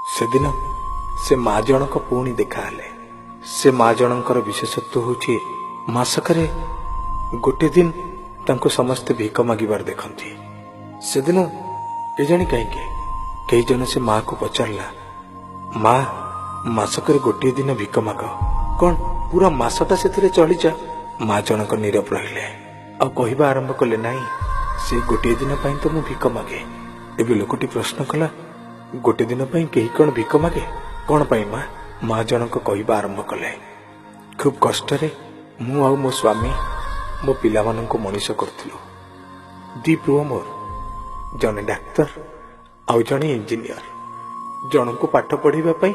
सेदिन से माँ जनक पुणी देखाले। से माँ जनकर विशेषत्व होछि मासकरे गोटे दिन तांको समस्ते भिक मागिबार देखंती। सेदिन केजाणी कहीं जन से माँ को पचारला, माँ मासकरे गोटे दिन भिक माग, कौन पूरा मासटा से चली जा। माँ जनक नीरव रहिले आ कहवा आरंभ कले, नाई से गोटे दिन पाई तो मु भिक मागे। एबे लोकटी प्रश्न कला, गोटे दिन पाई केही कौन भिक मागे, कौन पाई माँ? माँ जनक कहवा आरंभ कले, खूब कष्टरे मु आ मो स्वामी मो पिला माननको मनीष करथिलु। दी पुओ मोर, जने डाक्तर आउ जने इंजीनियर। जनको पाठ पढ़िबा पई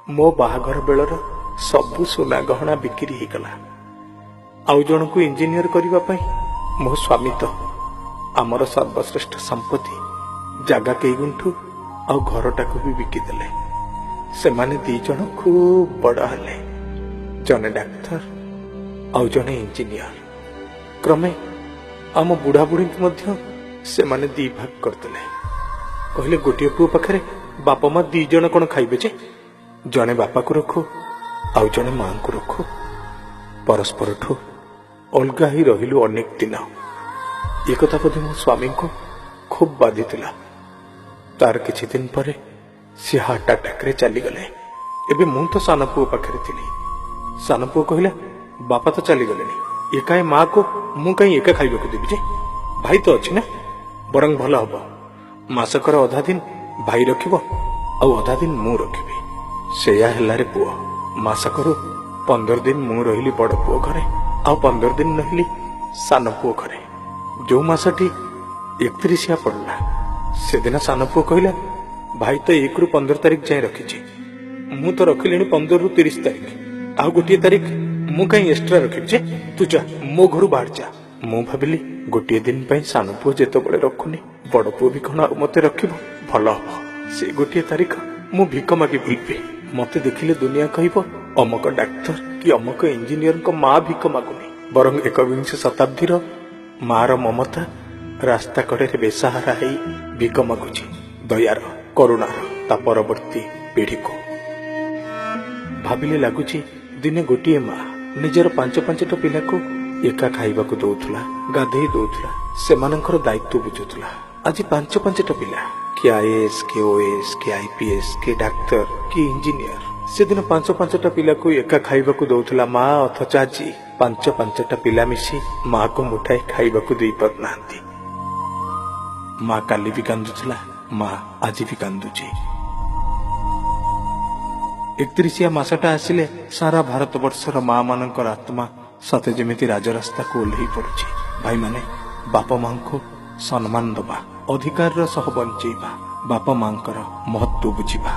मो बाहाघर बेलर सबु सोना गहना बिक्री ही गला। आउ जनको इंजीनियर करिबा पई मो स्वामी तो आमर सर्वश्रेष्ठ संपत्ति जागा कई गुंठु आउ घरटाକୁ भी बिकी देले। सेमाने दी जन खूब बड़ हले, जने डाक्तर आउ जने इंजीनियर। क्रमे आम बुढ़ा बुढ़ी मध्य सेमाने दी भाग करदेले। कहले गोटे पुओ पाखरे बापा माँ दी जन कौन खाइबे जे, जने बापा को रखो आउ जने माँ को रखो। परस्पर ठू अलगा ही रहिलु अनेक दिन। एक कथा बोधे मो स्वामी को खूब बाधिथिला। तार किछि दिन परे सी हार्ट अटैक रे चली गले। एबे मु तो सान पुओ पाखरे थिली। सान पुओ कहला, बापा तो चली गलेनी, एकाए माँ को मु कहीं एका खाइबा को देबी जे, भाई तो अछि ना, बरंग भला हबो मासकर अधा दिन भाई रखिबो आ अधा दिन मु रखिबी। सेया हेला रे पुओ। मासकरू 15 दिन मु रहिली बड़ पुओ घरे आ 15 दिन रहिली सान पुओ घरे। जो मासटी 31 पड़ला से दिन सान पुओ कहला, भाई तो 1 रु 15 तारीख जाए रखिछि, मु तो रखिलेनी 15 रु 30 तारीख, आ गोटे तारीख मु कहीं एक्स्ट्रा रखिबि जे, तू जा मो घरु बाहर जा। मु भाबिली गोटे दिन पई सान पुओ जेतो बळे रखुनी, बड़ पुओ भी कौन मते रखिबो, भल हबो। से गोटे तारीख मु भिक मागी बुलबे। मते देखिले दुनिया कहबो अमक डाक्तर कि अमक इंजीनियर को माँ भिक मागुनी, बरंग 21 शताब्दी माँ रो ममता रास्ता कड़े बेसहारा है भिक मागुची, दयार करुणार ता परवर्ती पीढ़ी को। भाविले लगुची दिने गोटे माँ निजर 5-5टा पिला को एका खाइबा को दौथुला, गाधेई दौथुला, सेमानकर दायित्व बुझुथुला। आज 5-5टा पिला, के आईएएस के ओएस के आईपीएस के डाक्तर के इंजीनियर। से दिन 5-5टा पिला को एका खाइबा को दौथुला माँ, अथच आज 5-5टा पिला मिसी माँ को मुठाए खाइबा को देई पारनांती। माँ काली भी कांदुथुला, माँ आज भी कांदुची। 31 मासटा आसिले सारा भारत वर्षर माँ मानकर आत्मा सते जेमिति राजरास्ता को ओल्ही पड़ुछि। भाई माने बापा माँ को सम्मान दबा, अधिकार सह बंचेबा, बापा माँ महत्व बुझिबा।